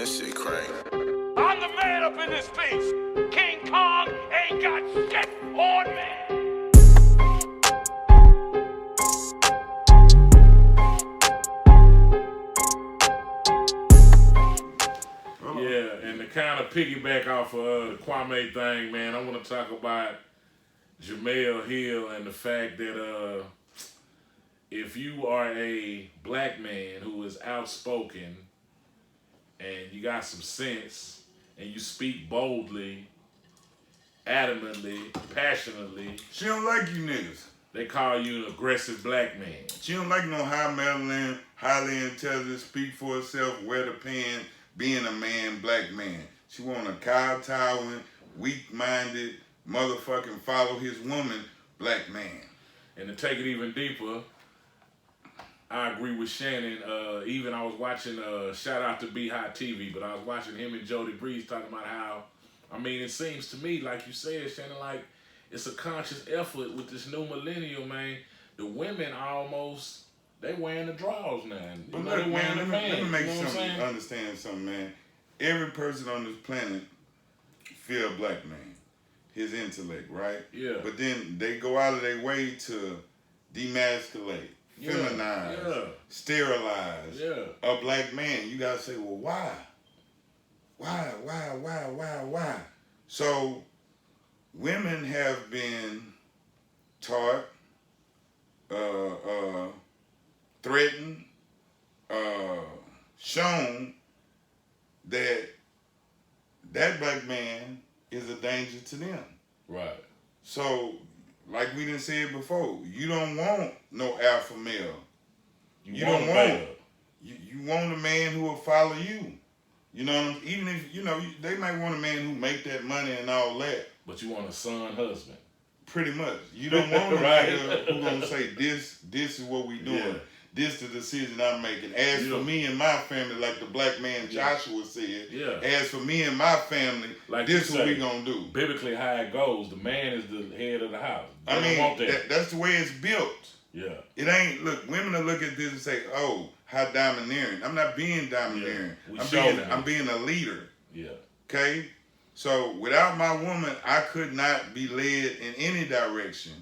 This shit crazy. I'm the man up in this piece. King Kong ain't got shit on me. Yeah, and to kind of piggyback off of the Kwame thing, man, I want to talk about Jemele Hill and the fact that if you are a black man who is outspoken and you got some sense and you speak boldly, adamantly, passionately, she don't like you niggas. They call you an aggressive black man. She don't like no high-meddling, highly intelligent, speak for herself, wear the pen, being a man, black man. She want a kowtowing, weak-minded, motherfucking follow his woman, black man. And to take it even deeper, I agree with Shannon. Even I was watching, shout out to Be Hot TV, but I was watching him and Jody Breeze talking about how, I mean, it seems to me, like you said, Shannon, like it's a conscious effort with this new millennial, man. The women almost, they wearing the drawers now. But look, man, let me make something, understand something, man. Every person on this planet feel a black man, his intellect, right? Yeah. But then they go out of their way to demasculate, feminize, sterilize a black man. You gotta say, well, why? Why? So women have been taught, threatened, shown that black man is a danger to them. Right. So, like we done said before, you don't want no alpha male. You want a man who will follow you. You know, even if, you know, they might want a man who make that money and all that. But you want a son husband. Pretty much. You don't want a nigga who gonna say, this is what we doing. Yeah. This the decision I'm making. As for me and my family, like the black man Joshua said, as for me and my family, like this is what we gonna do. Biblically how it goes, the man is the head of the house. I mean, that's the way it's built. Yeah. It ain't, look, women will look at this and say, oh, how domineering. I'm not being domineering. I'm being a leader. Yeah. Okay? So without my woman, I could not be led in any direction.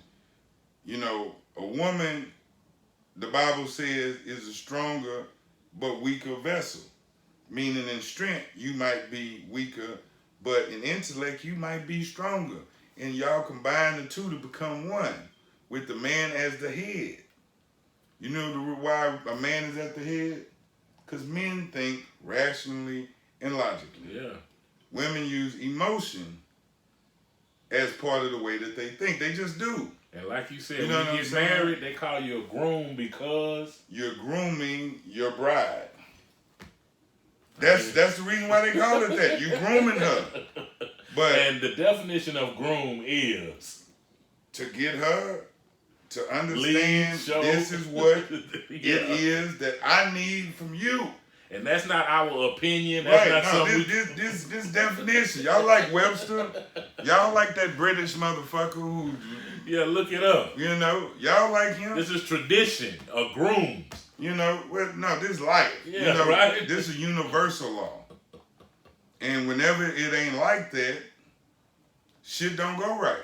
You know, a woman, the Bible says, is a stronger but weaker vessel. Meaning in strength, you might be weaker, but in intellect, you might be stronger. And y'all combine the two to become one, with the man as the head. You know why a man is at the head? Because men think rationally and logically. Yeah. Women use emotion as part of the way that they think. They just do. And like you said, when you get married, they call you a groom because you're grooming your bride. That's the reason why they call it that. You grooming her. And the definition of groom is to get her to understand this is what it is that I need from you. And that's not our opinion. That's not something this definition. Y'all like Webster? Y'all like that British motherfucker who... Yeah, look it up. You know, y'all like him? This is tradition of grooms. You know, well, no, this is life. Yeah, you know, right? This is universal law. And whenever it ain't like that, shit don't go right.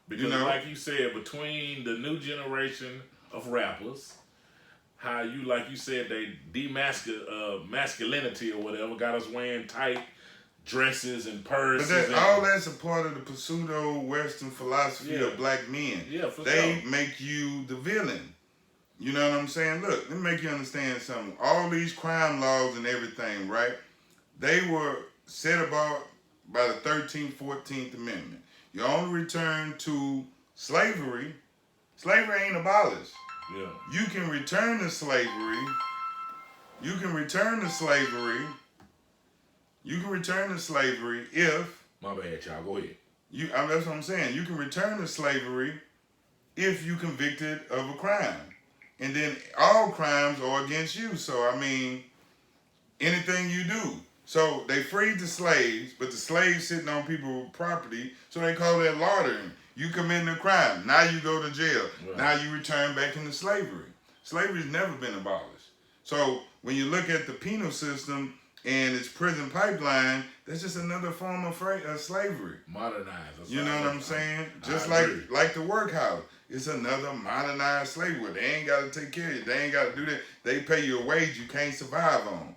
Because like you said, between the new generation of rappers, how you, like you said, they masculinity or whatever, got us wearing tight dresses and purses. But all that's a part of the pseudo-Western philosophy of black men. Yeah, for They make you the villain. You know what I'm saying? Look, let me make you understand something. All these crime laws and everything, right? They were set about by the 13th, 14th Amendment. You only return to slavery. Slavery ain't abolished. Yeah. You can return to slavery. You can return to slavery. You can return to slavery if... My bad, y'all. Go ahead. That's what I'm saying. You can return to slavery if you convicted of a crime. And then all crimes are against you. So, I mean, anything you do. So, they freed the slaves, but the slaves sitting on people's property, so they call that laundering. You commit a crime. Now you go to jail. Right. Now you return back into slavery. Slavery's never been abolished. So, when you look at the penal system and it's prison pipeline. That's just another form of slavery. Modernized. You know what I'm saying? Just agree. like the workhouse. It's another modernized slavery. They ain't got to take care of you. They ain't got to do that. They pay you a wage you can't survive on.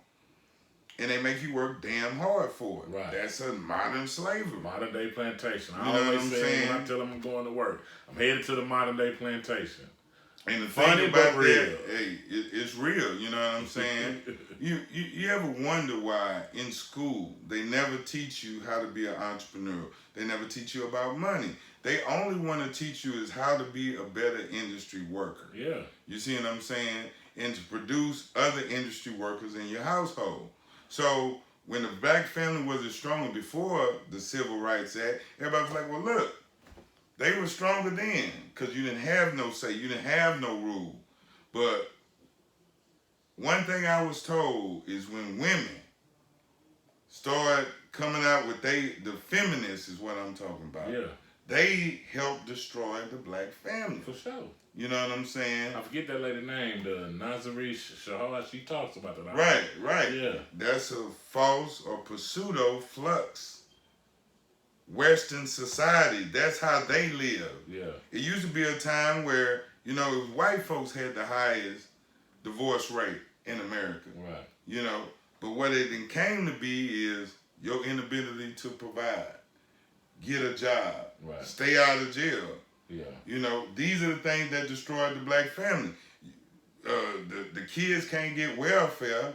And they make you work damn hard for it. Right. That's a modern slavery. Modern day plantation. I You know what always I'm say saying? when I tell them I'm going to work, I'm headed to the modern day plantation. And the Funny thing about but real. that, hey, it's real. You know what I'm saying? you ever wonder why in school they never teach you how to be an entrepreneur? They never teach you about money. They only want to teach you is how to be a better industry worker. Yeah. You see what I'm saying? And to produce other industry workers in your household. So when the black family wasn't stronger before the Civil Rights Act, everybody was like, well, look, they were stronger then because you didn't have no say. You didn't have no rule. But one thing I was told is when women start coming out with the feminists is what I'm talking about. Yeah. They helped destroy the black family. For sure. You know what I'm saying? I forget that lady name, the Nazarene Shahar. She talks about that. Right. Yeah. That's a false or pseudo flux. Western society, that's how they live. Yeah. It used to be a time where, you know, it was white folks had the highest divorce rate in America. Right. You know, but what it then came to be is your inability to provide, get a job, Right. stay out of jail. Yeah. You know, these are the things that destroyed the black family. The kids can't get welfare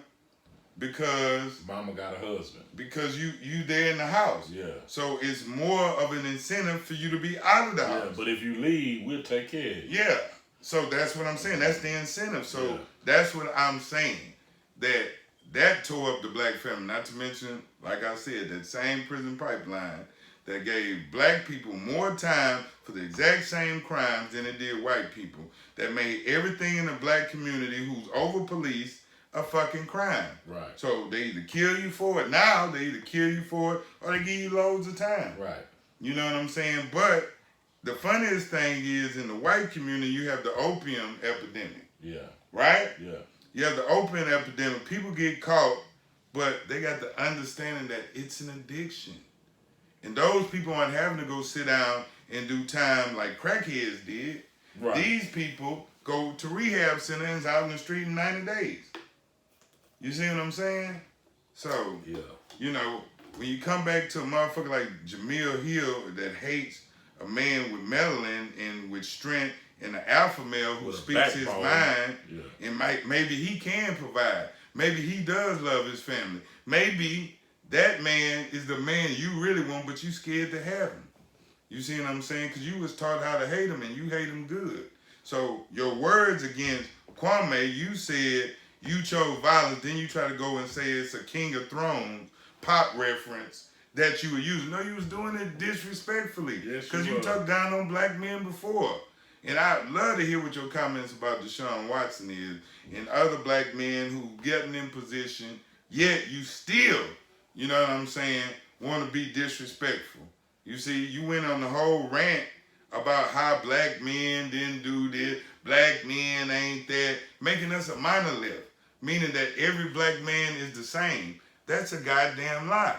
because Mama got a husband. because you there in the house. Yeah. So it's more of an incentive for you to be out of the Yeah, house. but if you leave, we'll take care of you. Yeah. So that's what I'm saying. That's the incentive. So Yeah. that's what I'm saying. That tore up the black family. Not to mention, like I said, that same prison pipeline that gave black people more time for the exact same crimes than it did white people. That made everything in the black community who's over policed a fucking crime. Right. So they either kill you for it now, they either kill you for it, or they give you loads of time. Right. You know what I'm saying? But the funniest thing is in the white community, you have the opium epidemic, Yeah. right? Yeah. You have the opium epidemic. People get caught, but they got the understanding that it's an addiction. And those people aren't having to go sit down and do time like crackheads did. Right. These people go to rehab centers out in the street in 90 days. You see what I'm saying? So, Yeah. you know, when you come back to a motherfucker like Jemele Hill that hates a man with melanin and with strength and an alpha male who With a speaks his backbone. mind, Yeah. and maybe he can provide. Maybe he does love his family. Maybe that man is the man you really want, but you scared to have him. You see what I'm saying? Because you was taught how to hate him, and you hate him good. So your words against Kwame, you said you chose violence, then you try to go and say it's a King of Thrones pop reference that you were using. No, you was doing it disrespectfully. Yes, Because you you was. talked down on black men before. And I'd love to hear what your comments about Deshaun Watson is and other black men who getting in position, yet you still, you know what I'm saying, want to be disrespectful. You see, you went on the whole rant about how black men didn't do this, black men ain't that, making us a monolith, meaning that every black man is the same. That's a goddamn lie.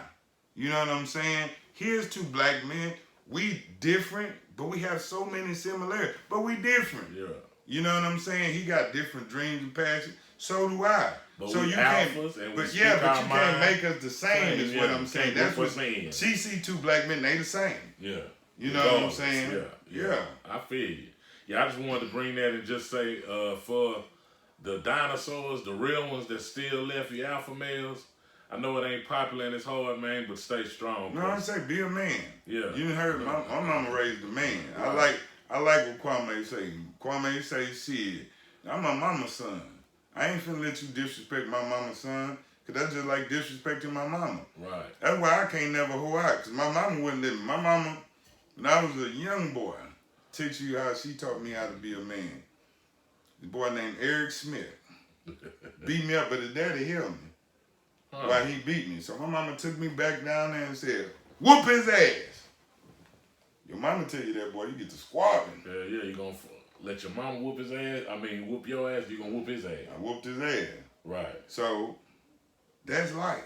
You know what I'm saying? Here's two black men. We different, but we have so many similarities. But we different. Yeah. You know what I'm saying? He got different dreams and passions. So do I. But so we you alphas can't. and we But speak yeah, but our you mind. can't make us the same. Is what Yeah, I'm saying. can't That's work what with men. she see two black men. They the same. Yeah. You know what I'm Regardless. saying? Yeah. I feel you. Yeah, I just wanted to bring that and just say for the dinosaurs, the real ones that still left, the alpha males, I know it ain't popular and it's hard, man, but stay strong. No, I say be a man. Yeah. You heard my mama raised a man. I like what Kwame say. Kwame say, shit, I'm my mama's son. I ain't finna let you disrespect my mama's son, because that's just like disrespecting my mama. Right. That's why I can't never hold out, because my mama wouldn't let me. My mama, when I was a young boy, teach you how she taught me how to be a man. The boy named Eric Smith beat me up, but his daddy held me while he beat me. So my mama took me back down there and said, whoop his ass. Your mama tell you that, boy, you get to squabbling. Yeah, you gonna let your mama whoop his ass? I mean, whoop your ass, you gonna whoop his ass. I whooped his ass. Right. So that's life.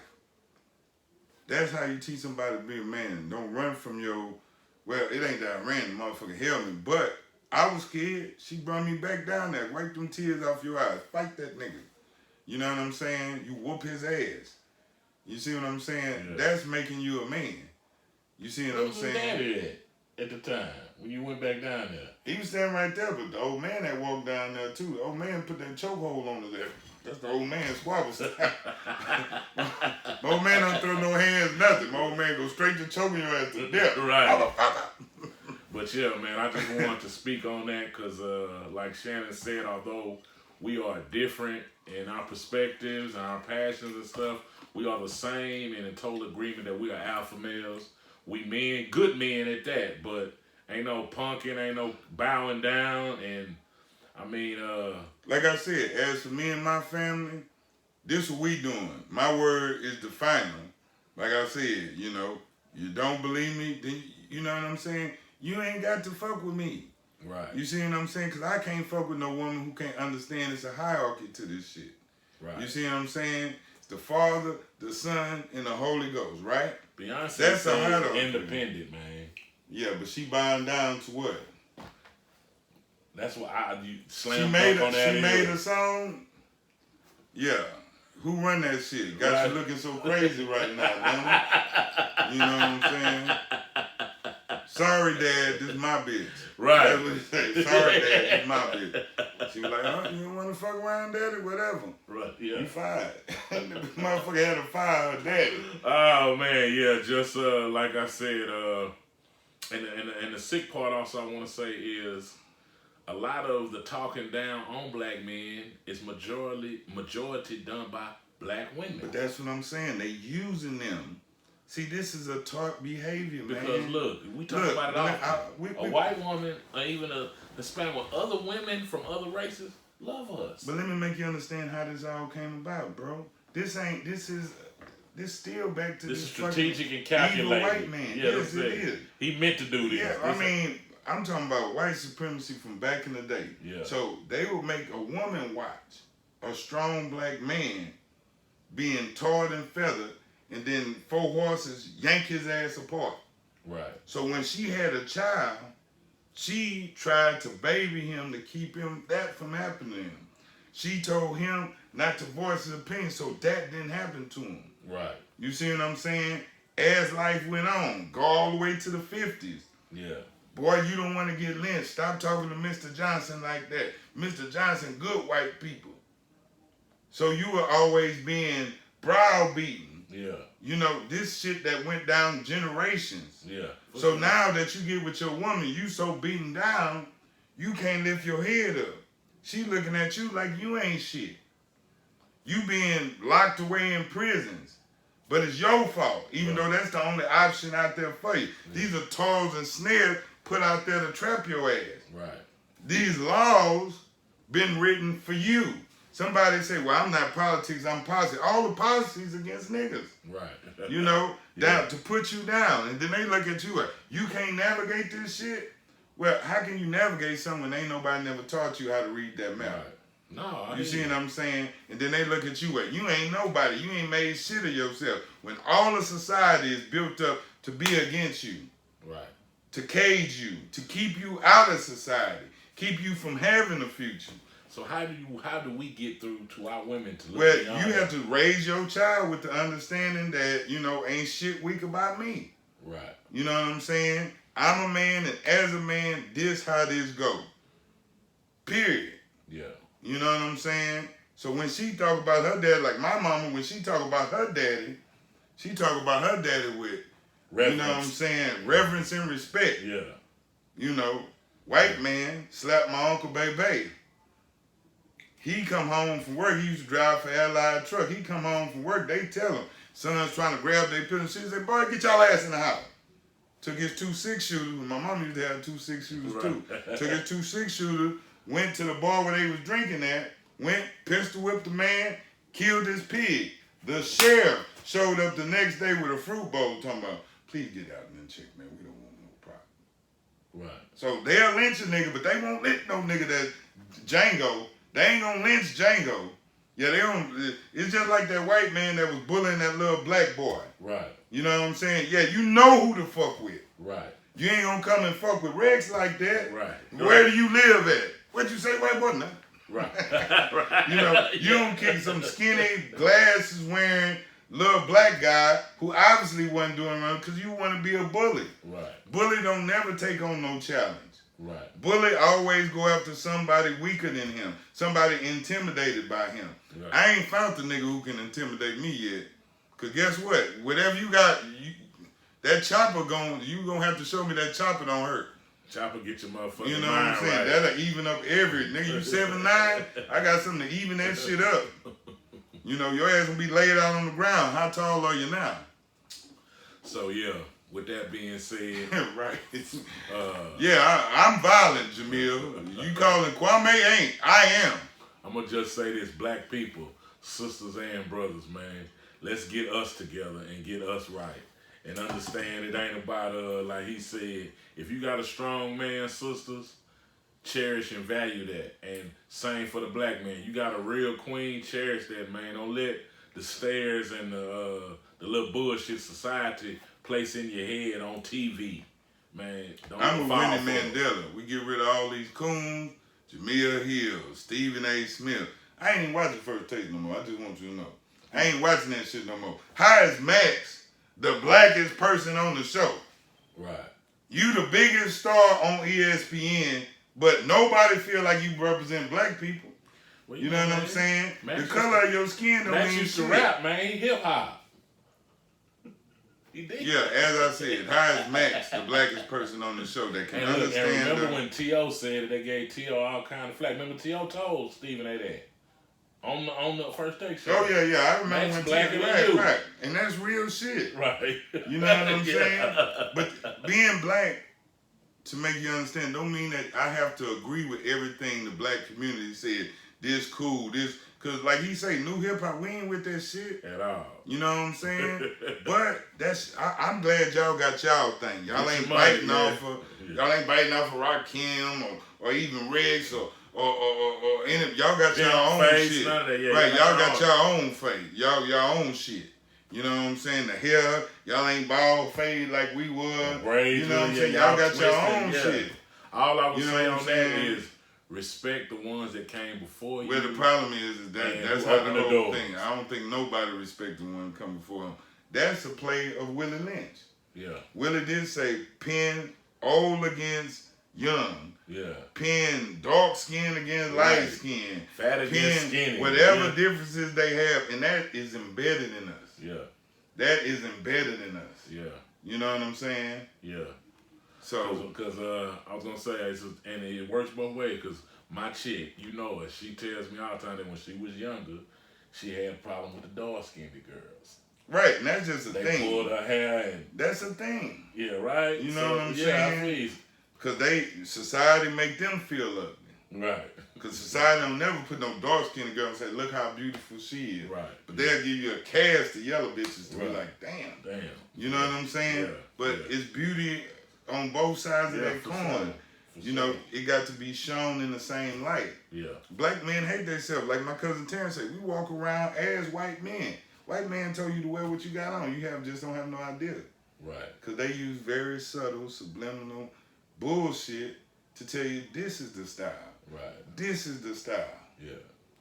That's how you teach somebody to be a man. Don't run from your, well, it ain't that I ran, the motherfucker held me, but I was scared. She brought me back down there. Wipe them tears off your eyes. Fight that nigga. You know what I'm saying? You whoop his ass. You see what I'm saying? Yeah. That's making you a man. You see what I'm saying? Daddy at the time when you went back down there? He was standing right there, but the old man that walked down there too. The old man put that chokehold on his ass. That's the old man squabble style. My old man don't throw no hands, nothing. My old man go straight to choking your ass to death. Right. But yeah, man, I just wanted to speak on that because, like Shannon said, although we are different in our perspectives and our passions and stuff, we are the same and in total agreement that we are alpha males. We men, good men at that, but ain't no punking, ain't no bowing down, and I mean, like I said, as for me and my family, this what we doing. My word is the final. Like I said, you know, you don't believe me, then you know what I'm saying? You ain't got to fuck with me. right, You see what I'm saying? Because I can't fuck with no woman who can't understand it's a hierarchy to this shit. right. You see what I'm saying? It's the Father, the Son, and the Holy Ghost, right? Beyonce That's a said hierarchy. independent, man. Yeah, but she buying down to what? That's why you She slam made dunk on that. she made a song. Yeah. Who run that shit? Got Right. you looking so crazy right now, don't it? You know what I'm saying? Sorry, Dad, this is my bitch. Right. That's what he said. Sorry, Dad, this is my bitch. She was like, oh, you don't want to fuck around, Daddy? Whatever. Right, yeah. You fired. Motherfucker had to fire her daddy. Oh man, yeah. Just like I said, and the sick part also I want to say is a lot of the talking down on black men is majority done by black women. But that's what I'm saying. They using them. See, this is a taught behavior, man. Because look, we talk about it often. A white woman or even a Hispanic or other women from other races love us. But let me make you understand how this all came about, bro. This still back to This this is strategic and evil calculated. white man. Yeah, Yes, it is. He meant to do this. Yeah, I mean, I'm talking about white supremacy from back in the day. Yeah. So they would make a woman watch a strong black man being tarred and feathered, and then four horses yank his ass apart. Right. So when she had a child, she tried to baby him to keep that from happening to him. She told him not to voice his opinion, so that didn't happen to him. Right. You see what I'm saying? As life went on, go all the way to the 50s. Yeah. Boy, you don't want to get lynched. Stop talking to Mr. Johnson like that. Mr. Johnson, good white people. So you were always being browbeaten. Yeah. You know, this shit that went down generations. Yeah. So now that you get with your woman, you so beaten down, you can't lift your head up. She looking at you like you ain't shit. You being locked away in prisons. But it's your fault, even though that's the only option out there for you. These are toils and snares put out there to trap your ass. Right. These laws been written for you. Somebody say, well, I'm not politics, I'm policy. All the policies against niggas. Right. You know, Yeah. down to put you down. And then they look at you like, you can't navigate this shit? Well, how can you navigate something when ain't nobody never taught you how to read that map? Right. No, You see what I'm saying? And then they look at you like, you ain't nobody. You ain't made shit of yourself. When all of society is built up to be against you. Right. To cage you. To keep you out of society. Keep you from having a future. So how do we get through to our women to look Well, beyond you have that? to raise your child with the understanding that, you know, ain't shit weak about me. Right. You know what I'm saying? I'm a man, and as a man, this how this go. Period. Yeah. You know what I'm saying? So when she talk about her dad, like my mama, when she talk about her daddy, she talk about her daddy with, Reverence. you know what I'm saying, reverence and respect. Yeah. You know, white man slapped my uncle baby. He come home from work. He used to drive for Allied truck. He come home from work. They tell him, son's trying to grab their pistol. She said, boy, get y'all ass in the house. Took his 2 6-shooters. My mom used to have 2 6-shooters too. Took his 2 6-shooters, went to the bar where they was drinking at, went, pistol whipped the man, killed his pig. The sheriff showed up the next day with a fruit bowl talking about, please get out and then check, man. We don't want no problem. Right. So they'll lynch a nigga, but they won't lynch no nigga that's Django. They ain't gonna lynch Django. Yeah, they don't. It's just like that white man that was bullying that little black boy. Right. You know what I'm saying? Yeah, you know who to fuck with. Right. You ain't gonna come and fuck with Rex like that. Right. Where do you live at? What you say, white boy? Nah. Right. Right. You know, you don't kick some skinny, glasses wearing little black guy who obviously wasn't doing nothing because you want to be a bully. Right. Bully don't never take on no challenge. Right. Bully always go after somebody weaker than him, somebody intimidated by him. Right. I ain't found the nigga who can intimidate me yet. Cause guess what? Whatever you got, that chopper you gonna have to show me that chopper don't hurt. Chopper get your motherfucking You know what I'm saying? right. That'll even up every nigga. You 7'9", I got something to even that shit up. You know, your ass gonna be laid out on the ground. How tall are you now? So yeah, with that being said, right. Yeah, I'm violent, Jemele. You calling Kwame ain't. I am. I'm gonna just say this: black people, sisters and brothers, man, let's get us together and get us right. And understand it ain't about, like he said, if you got a strong man, sisters, cherish and value that. And same for the black man. You got a real queen, cherish that, man. Don't let the stares and the little bullshit society place in your head on TV. Man, don't I'm a fall Winnie for it. Mandela. We get rid of all these coons, Jemele Hill, Stephen A. Smith. I ain't even watching First Take no more. I just want you to know. I ain't watching that shit no more. How is Max the blackest person on the show? Right. You the biggest star on ESPN, but nobody feel like you represent black people. Well, you know what I'm saying? Max the color of your skin don't Max mean used shit. to rap, man. He hip hop. He did. Yeah, as I said, how is Max the blackest person on the show that can And look, understand? and remember when T.O. said that they gave T.O. all kind of flack? Remember T.O. told Stephen A. that on the First Take show. Oh yeah, I remember Max when blacker than you. right, and that's real shit. Right. You know what I'm Yeah. saying? But being black, to make you understand, don't mean that I have to agree with everything the black community said. This cool, this, cause like he say, new hip hop, we ain't with that shit At all. You know what I'm saying? But I'm glad y'all got y'all thing. Y'all ain't biting off of Rakim or even Rex or any. Y'all got y'all own face, shit, none of that. Yeah, right? Y'all got own. y'all own face. Y'all own shit. You know what I'm saying? The hair, y'all ain't bald fade like we was. Braids, You know what I'm saying? yeah, Y'all got your own twisted, shit. All I would You know say what I'm on that saying? is respect the ones that came before you. Well, the problem is that And that's who how the opened the whole doors. thing. I don't think nobody respect the one coming before him. That's a play of Willie Lynch. Yeah. Willie did say pin old against young. Yeah. Pin dark skin against light skin. Fat against skinny. Whatever Yeah. differences they have, and that is embedded in us. Yeah. That is embedded in us. Yeah. You know what I'm saying? Yeah. So, Because I was going to say, and it works both ways, because my chick, you know her, she tells me all the time that when she was younger, she had a problem with the dark-skinned girls. right, and that's just a They thing. pulled her hair and... That's a thing. Yeah, right? You know what I'm yeah, saying? I feel you. Because society make them feel ugly. Right. Because society don't never put no dark-skinned girl and say, look how beautiful she is. Right. But they'll give you a cast of yellow bitches to be Right. like, damn. Damn. You know what I'm saying? Yeah. But Yeah. it's beauty on both sides of that for coin. sure. For You know, sure. it got to be shown in the same light. Yeah. Black men hate themselves. Like my cousin Terrence said, we walk around as white men. White man told you to wear what you got on. You just don't have no idea. Right. Because they use very subtle, subliminal bullshit to tell you this is the style. Right. This is the style. Yeah.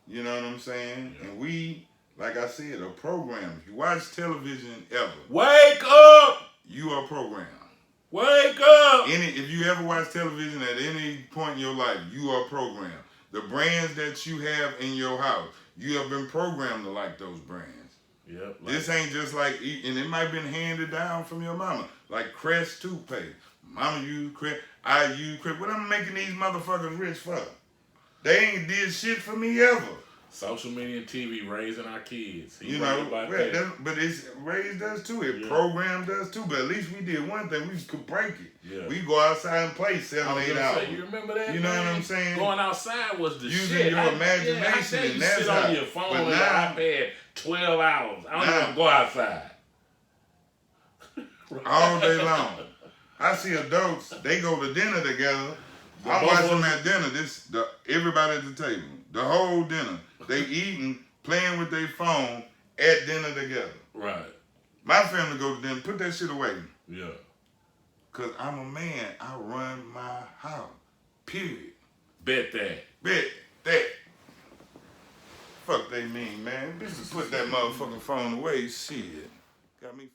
You know what I'm saying? Yeah. And we, like I said, are programmed. If you watch television ever, Wake up! you are programmed. Wake up! If you ever watch television at any point in your life, you are programmed. The brands that you have in your house, you have been programmed to like those brands. Yep. This ain't just like, and it might have been handed down from your mama. Like Crest toothpaste. Mama used Crest, I use Crest. What I'm making these motherfuckers rich for? They ain't did shit for me ever. Social media and TV raising our kids. You right know, about well, that. but it's raised us too. It Yeah. programmed us too. But at least we did one thing. We could break it. Yeah. We go outside and play I 7, was 8 gonna hours. say, you remember that? You know man? what I'm saying? Going outside was the Using shit. your imagination, I tell you, and that's sit how- on your phone but and your now- iPad 12 hours. I don't now- even go outside. All day long. I see adults, they go to dinner together. I'm both watching of them at dinner. Everybody at the table. The whole dinner. They eating, playing with their phone at dinner together. Right. My family go to dinner, put that shit away. Yeah. Cause I'm a man, I run my house. Period. Bet that. Bet that. Fuck they mean, man. Bitches put that motherfucking phone away. Shit. Got me.